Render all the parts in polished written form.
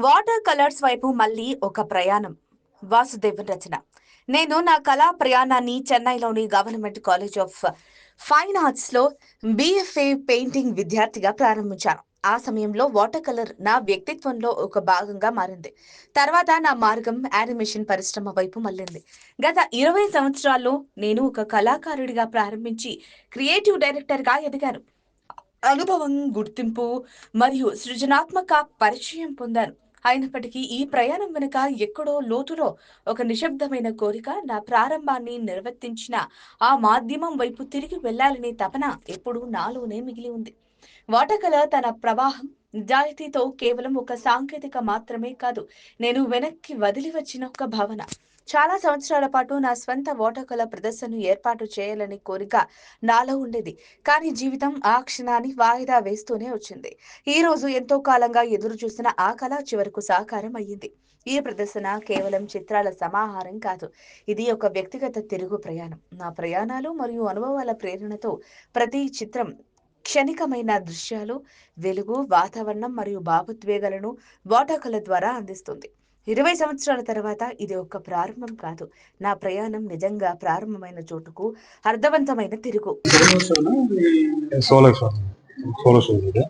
Water colours వైపు మళ్ళీ ఒక ప్రయాణం. వాసుదేవన్ రచన. నేను నా కళా ప్రయాణాన్ని చెన్నైలోని government college of fine arts లో బిఎఫ్ఏ పెయింటింగ్ విద్యార్థిగా ప్రారంభించాను. ఆ సమయంలో వాటర్ కలర్ నా వ్యక్తిత్వంలో ఒక భాగంగా మారింది. తర్వాత నా మార్గం యానిమేషన్ పరిశ్రమ వైపు మళ్ళింది. గత 20 సంవత్సరాల్లో నేను ఒక కళాకారుడిగా ప్రారంభించి క్రియేటివ్ డైరెక్టర్ గా ఎదిగాను. అనుభవం, గుర్తింపు మరియు సృజనాత్మక పరిచయం పొందాను. అయినప్పటికీ ఈ ప్రయాణం వెనుక ఎక్కడో లోతులో ఒక నిశ్శబ్దమైన కోరిక, నా ప్రారంభాన్ని నిర్వర్తించిన ఆ మాధ్యమం వైపు తిరిగి వెళ్లాలనే తపన ఎప్పుడూ నాలోనే మిగిలి ఉంది. వాటర్ కలర్ తన ప్రవాహం, నిజాయితీతో కేవలం ఒక సాంకేతిక మాత్రమే కాదు, నేను వెనక్కి వదిలి వచ్చిన ఒక భావన. చాలా సంవత్సరాల పాటు నా స్వంత వాటర్ కలర్ ప్రదర్శనను ఏర్పాటు చేయాలని కోరిక నాలో ఉండేది. కానీ జీవితం ఆ క్షణాన్ని వాయిదా వేస్తూనే వచ్చింది. ఈ రోజు ఎంతో కాలంగా ఎదురు చూసిన ఆ కళ చివరకు సాకారం అయ్యింది. ఈ ప్రదర్శన కేవలం చిత్రాల సమాహారం కాదు, ఇది ఒక వ్యక్తిగత తిరుగు ప్రయాణం. నా ప్రయాణాలు మరియు అనుభవాల ప్రేరణతో ప్రతి చిత్రం క్షణికమైన దృశ్యాలు, వెలుగు, వాతావరణం మరియు భావోద్వేగాలను వాటర్ కలర్ ద్వారా అందిస్తుంది. 20 సంవత్సరాల తర్వాత ఇది ఒక ప్రారంభం కాదు, నా ప్రయాణం నిజంగా ప్రారంభమైన చోటుకు అర్థవంతమైన తిరుగు. solo shows ಇದೆ.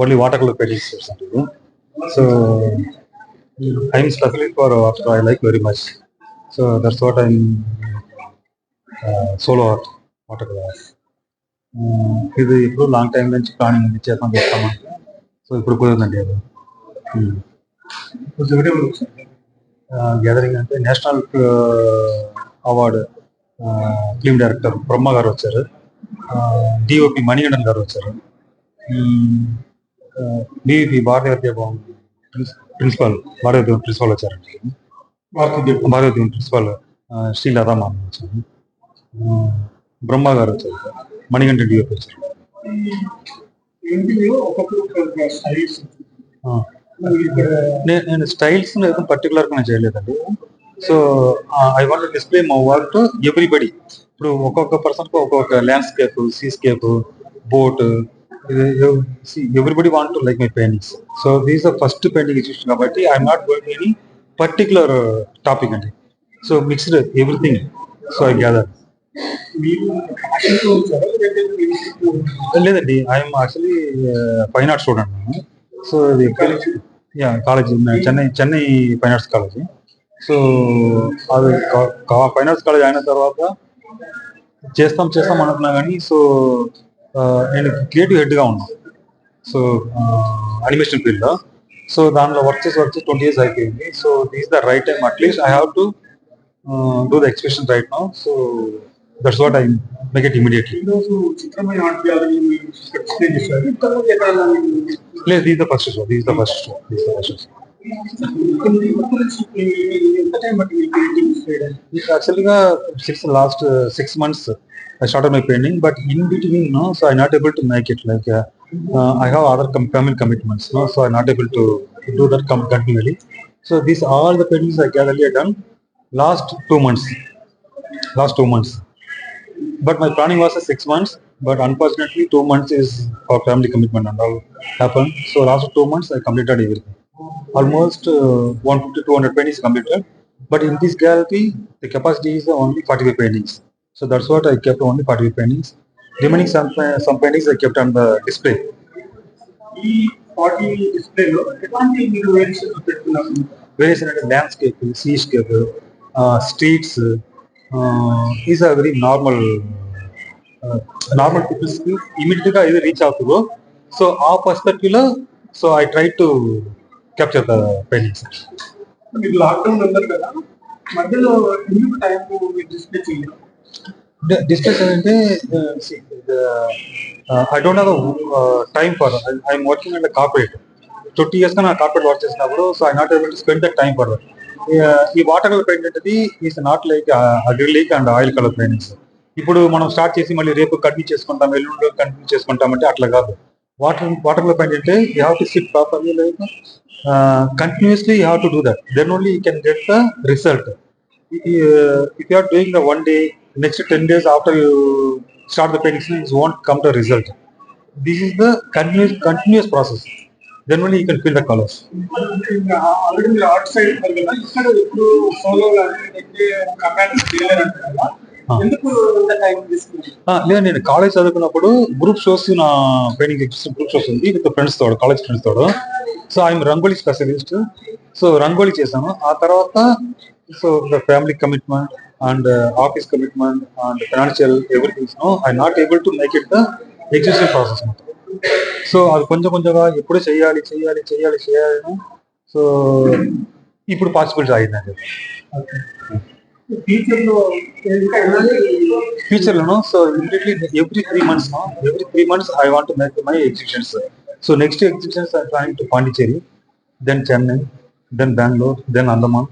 Only watercolor paintings ಇದೆ. So I'm specially for water I like very much. So that's what I'm solo art watercolor. ఇది ఇప్పుడు లాంగ్ టైం నుంచి ప్లానింగ్ చేస్తామంటే సో ఇప్పుడు కుదరదండి అది. గ్యాదరింగ్ అంటే నేషనల్ అవార్డు ఫిల్మ్ డైరెక్టర్ బ్రహ్మ గారు వచ్చారు, డిఓపి మణిగండన్ గారు వచ్చారు, బివిపి భారతీయోద్యమం ప్రిన్సిపల్ వచ్చారండి, భారతీయోద్యమం ప్రిన్సిపల్ శ్రీలతామాన్ వచ్చారు, బ్రహ్మ గారు వచ్చారు, మణిగంట డిఓపి వచ్చారు. నేను స్టైల్స్ పర్టికులర్ గా చేయలేదండి. So I want display my work to everybody. ఇప్పుడు ఒక్కొక్క పర్సన్ కు ఒక్కొక్క landscape, seascape, boat, everybody want to like my paintings. So these are first painting institution కాబట్టి I'm not going any particular topic అండి. So mixed everything. So I gather. లేదండి, I'm actually fine arts student. So ఇది college Chennai fine arts college. So అది fine arts college అయిన తర్వాత చేస్తాం అనుకున్నా కానీ సో నేను క్రియేటివ్ హెడ్గా ఉన్నాను. సో అనిమేషన్ ఫీల్డ్లో. సో దానిలో వర్క్ చేసి 20 years అయిపోయింది. So this the right time, at least I have to do the expression right now. So that's what I make it immediately. లేదు, this is the first show. Actually, since the last 6 months, I started my painting, but in between, no, so I'm not able to make it. Like I have other commitments, no, so I'm not able to do that continually. So these all the paintings I earlier done last 2 months. But my planning was 6 months. But unfortunately, 2 months is our family commitment and all happened. So last 2 months, I completed everything. Almost 150-200 paintings completed. But in this gallery, the capacity is only 45 paintings. So that's what I kept, only 45 paintings. Remaining some paintings I kept on the display. 40 display lo variation landscape, seascape, streets. These are very normal peoples కి immediate గా ఇది reach అవుతుందో. So ఆ perspective లో so I try to capture the paintings. మీరు lockdown ఉన్నారు కదా, మధ్యలో ఎందుకు టైం డిస్ప్లే చేయలేదు? డిస్ప్లే అంటే I don't have time for, I'm working and corporate. 20 years గా నా కార్పొరేట్ వర్క్ చేసినప్పుడు so I not able to spend the time for that. ఈ వాటర్ కలర్ పెయింట్ అనేది is not like acrylic and oil colour paintings. ఇప్పుడు మనం start చేసి మళ్ళీ రేపు కంటిన్యూ చేసుకుంటాం, ఎల్లుండి కంటిన్యూ చేసుకుంటాం అంటే అట్లా కాదు. watercolor paint ante you have to sit properly, like continuously you have to do that, then only you can get the result. If you are doing the one day, next 10 days after you start the painting, it won't come the result. This is the continuous process, then only you can feel the colors. Already మీరు art side ఉన్నారు కదా, ఇక్కడ ఇప్పుడు solo ఎందుకు ఇంత time తీసుకున్నారు? లేదు, నేను కాలేజ్ చదువుకున్నప్పుడు గ్రూప్ షోస్, నా పెయింటింగ్ గ్రూప్ షోస్ ఉంది విత్ ఫ్రెండ్స్ తోడు, కాలేజ్ ఫ్రెండ్స్ తోడు. So I'm rangoli specialist. So rangoli చేశాను. ఆ తర్వాత so the family commitment and office commitment and financial everything, I not able to make it the existing process మొత్తం. So అది కొంచెం కొంచెంగా ఎప్పుడూ చేయాలి. సో ఇప్పుడు పాసిబిలిటీ అయిందండి ఫ్యూచర్లోను. So immediately every 3 months I want to make my exhibitions. So next exhibitions I planning to Pondicherry, then Chennai, then Bengaluru, then Andaman,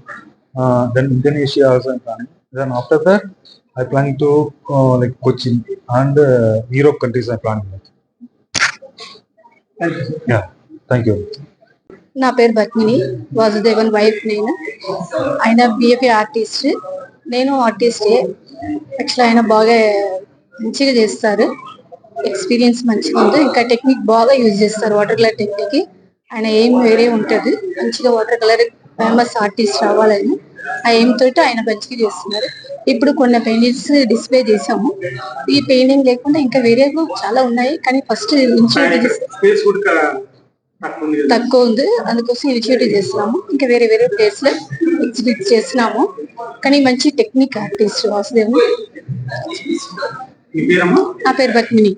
then Indonesia also I planning. Then after that I planning to like Cochin and Europe countries I planning. Yeah, thank you. నా పేరు Padmini, Vasudevan wife. ఆయన BFA artist, నేను ఆర్టిస్టే. Actual ఆయన బాగా మంచిగా చేస్తారు, experience మంచిగా ఉంది. ఇంకా టెక్నిక్ బాగా యూజ్ చేస్తారు, వాటర్ కలర్ టెక్నిక్. ఆయన ఎయిమ్ వేరే ఉంటుంది, మంచిగా వాటర్ కలర్ ఫేమస్ ఆర్టిస్ట్ రావాలని ఆ ఎయిమ్ తోటి ఆయన మంచిగా చేస్తున్నారు. ఇప్పుడు కొన్ని పెయింటింగ్స్ డిస్ప్లే చేసాము. ఈ పెయింటింగ్ లేకుండా ఇంకా వేరే చాలా ఉన్నాయి, కానీ ఫస్ట్ తక్కువ ఉంది, అందుకోసం ఇనిషియేటివ్ చేస్తున్నాము. ఇంకా వేరే వేరే ప్లేస్ లో ఎగ్జిబిట్ చేస్తున్నాము. కానీ మంచి టెక్నిక్ ఆర్టిస్ట్ వాసుదేవ్. నా పేరు పద్మిని,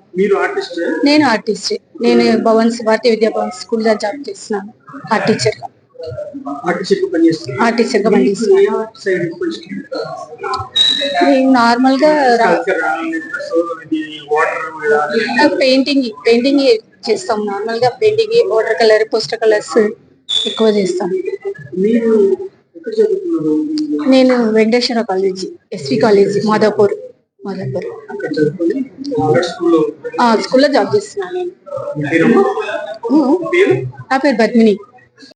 నేను ఆర్టిస్ట్. నేను భవన్స్, భారతీయ విద్యా భవన్ స్కూల్ లో జాబ్ చేస్తున్నాను, ఆర్ట్ టీచర్ గా. నేను నార్మల్ గా పెయింటింగ్ చేస్తాం. నార్మల్ గా painting, water colour, poster colours ఎక్కువ చేస్తాం. నేను Venkateswara college, SV college, Madhapur స్కూల్లో జాబ్ చేస్తున్నాను. నా పేరు పద్మిని.